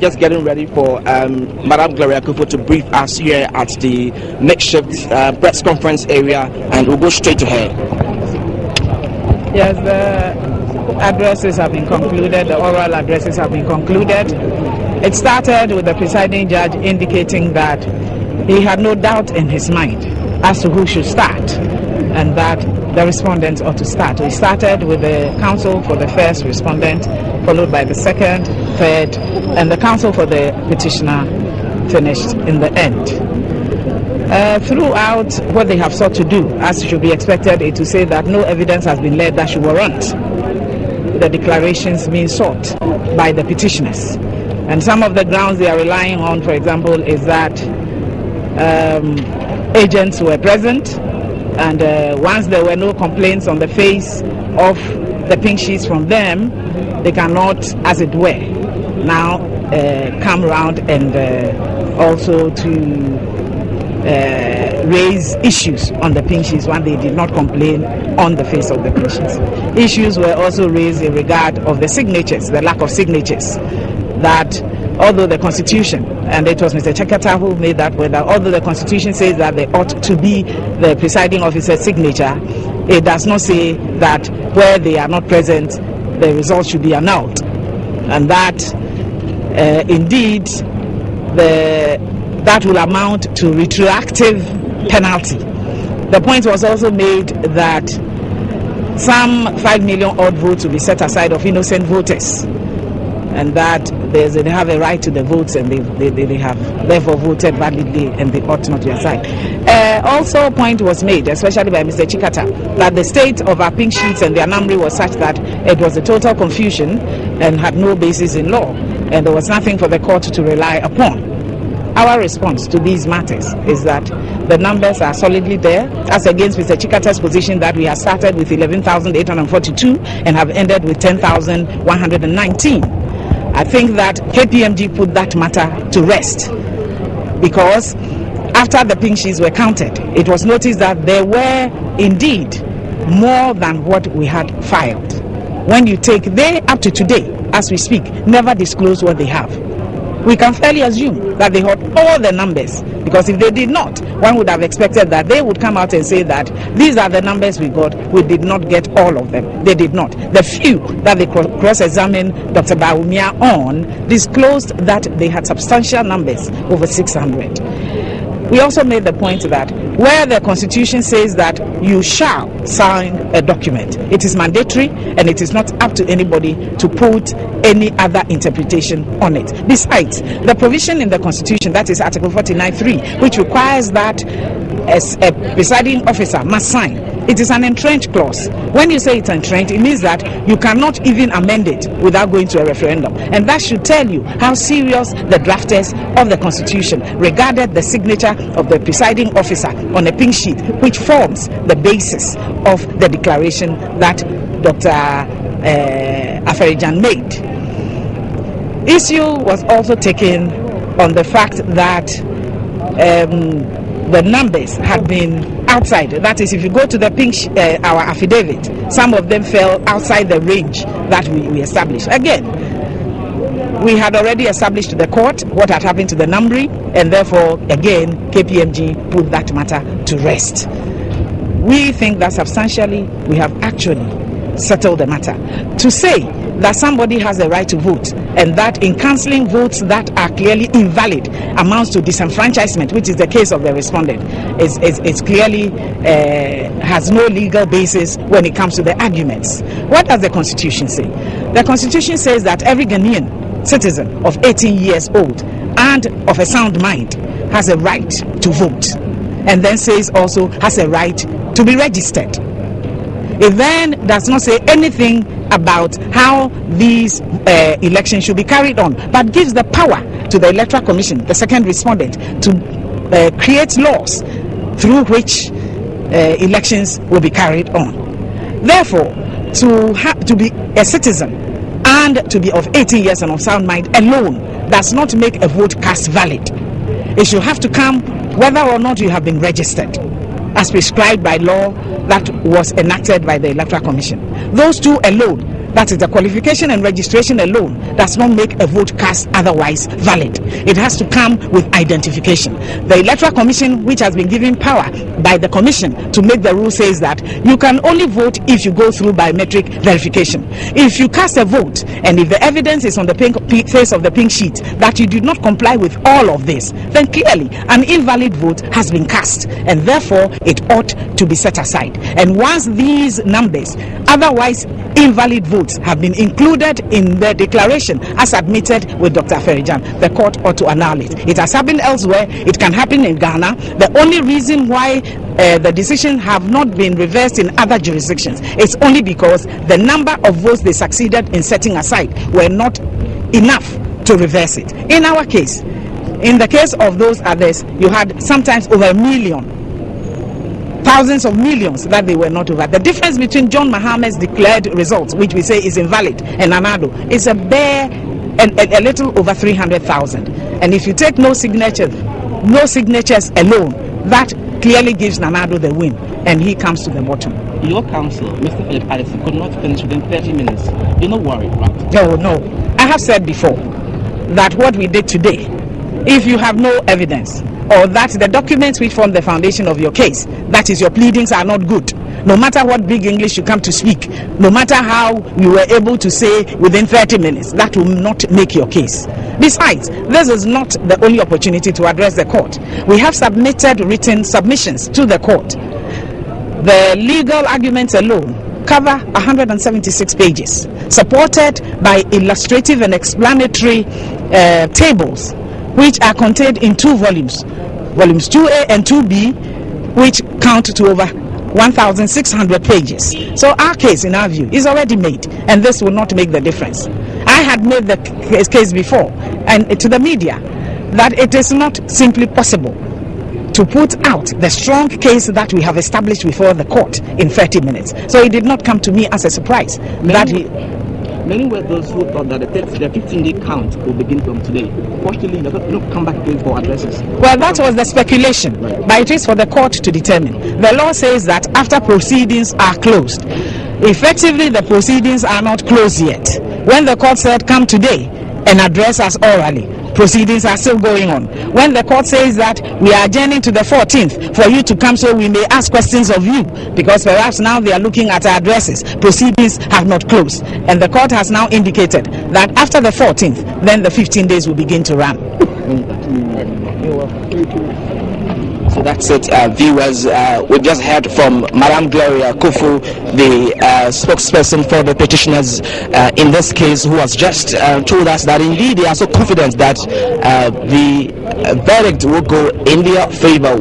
just getting ready for Madam Gloria Kufu to brief us here at the makeshift press conference area, and we'll go straight to her. Yes, the addresses have been concluded, the oral addresses have been concluded. It started with the presiding judge indicating that he had no doubt in his mind as to who should start, and that the respondents ought to start. We started with the counsel for the first respondent, followed by the second, third, and the counsel for the petitioner finished in the end. Throughout, what they have sought to do, as should be expected, is to say that no evidence has been laid that should warrant the declarations being sought by the petitioners. And some of the grounds they are relying on, for example, is that agents were present, and once there were no complaints on the face of the pink sheets from them, they cannot, as it were, now come around and also to raise issues on the pink sheets when they did not complain on the face of the pink sheets. Issues were also raised in regard of the signatures, the lack of signatures, that although the Constitution, and it was Mr. Chekata who made that point, that although the Constitution says that they ought to be the presiding officer's signature, it does not say that where they are not present, the results should be annulled. And that indeed that will amount to retroactive penalty. The point was also made that some 5 million odd votes will be set aside of innocent voters, and that they have a right to the votes, and they have therefore voted validly, and they ought not to be aside. Also, a point was made, especially by Mr. Chikata, that the state of our pink sheets and their numbering was such that it was a total confusion and had no basis in law, and there was nothing for the court to rely upon. Our response to these matters is that the numbers are solidly there, as against Mr. Chikata's position that we have started with 11,842 and have ended with 10,119. I think that KPMG put that matter to rest, because after the pink sheets were counted, it was noticed that there were indeed more than what we had filed. When you take, they up to today, as we speak, never disclose what they have. We can fairly assume that they had all the numbers, because if they did not, one would have expected that they would come out and say that these are the numbers we got, we did not get all of them. They did not. The few that they cross-examined Dr. Bawumia on disclosed that they had substantial numbers, over 600. We also made the point that where the Constitution says that you shall sign a document, it is mandatory, and it is not up to anybody to put any other interpretation on it. Besides, the provision in the Constitution, that is Article 49(3), which requires that as a presiding officer must sign, it is an entrenched clause. When you say it's entrenched, it means that you cannot even amend it without going to a referendum. And that should tell you how serious the drafters of the Constitution regarded the signature of the presiding officer on a pink sheet, which forms the basis of the declaration that Dr. Aferijan made. Issue was also taken on the fact that the numbers had been outside. That is, if you go to the pink our affidavit, some of them fell outside the range that we established. Again, we had already established to the court what had happened to the numbering, and therefore, again, KPMG put that matter to rest. We think that substantially we have actually settled the matter. To say that somebody has a right to vote, and that in cancelling votes that are clearly invalid amounts to disenfranchisement, which is the case of the respondent, is clearly has no legal basis when it comes to the arguments. What does the Constitution say? The Constitution says that every Ghanaian citizen of 18 years old and of a sound mind has a right to vote, and then says also has a right to be registered. It then does not say anything about how these elections should be carried on, but gives the power to the Electoral Commission, the second respondent, to create laws through which elections will be carried on. Therefore, to be a citizen and to be of 18 years and of sound mind alone does not make a vote cast valid. It should have to come whether or not you have been registered, as prescribed by law that was enacted by the Electoral Commission. Those two alone That is, the qualification and registration alone does not make a vote cast otherwise valid. It has to come with identification. The Electoral Commission, which has been given power by the Commission to make the rule, says that you can only vote if you go through biometric verification. If you cast a vote and if the evidence is on the face of the pink sheet that you did not comply with all of this, then clearly an invalid vote has been cast, and therefore it ought to be set aside. And once these numbers, otherwise invalid votes, have been included in the declaration as admitted with Dr. Ferijan, the court ought to annul it. It has happened elsewhere. It can happen in Ghana. The only reason why the decision have not been reversed in other jurisdictions is only because the number of votes they succeeded in setting aside were not enough to reverse it. In our case, in the case of those others, you had sometimes over 1 million, thousands of millions that they were not over. The difference between John Mahamed's declared results, which we say is invalid, and Anado is a bare and a little over 300,000. And if you take no signatures alone, that clearly gives Nanado the win, and he comes to the bottom. Your counsel, Mr. Philip Allison, could not finish within 30 minutes. You're not worried, right? No. I have said before that what we did today, if you have no evidence, or that the documents which form the foundation of your case, that is, your pleadings are not good, no matter what big English you come to speak, no matter how you were able to say within 30 minutes, that will not make your case. Besides, this is not the only opportunity to address the court. We have submitted written submissions to the court. The legal arguments alone cover 176 pages, supported by illustrative and explanatory tables, which are contained in 2 volumes, volumes 2A and 2B, which count to over 1,600 pages. So our case, in our view, is already made, and this will not make the difference. I had made the case before, and to the media, that it is not simply possible to put out the strong case that we have established before the court in 30 minutes. So it did not come to me as a surprise. Many were those who thought that the 15-day count will begin from today. Fortunately, they don't come back again for addresses. Well, that was the speculation, but it is for the court to determine. The law says that after proceedings are closed, effectively the proceedings are not closed yet. When the court said, come today and address us orally, proceedings are still going on. When the court says that we are adjourning to the 14th for you to come so we may ask questions of you, because perhaps now they are looking at our addresses, proceedings have not closed. And the court has now indicated that after the 14th, then the 15 days will begin to run. So that's it, viewers. We just heard from Madam Gloria Kufu, the spokesperson for the petitioners in this case, who has just told us that indeed they are so confident that the verdict will go in their favor.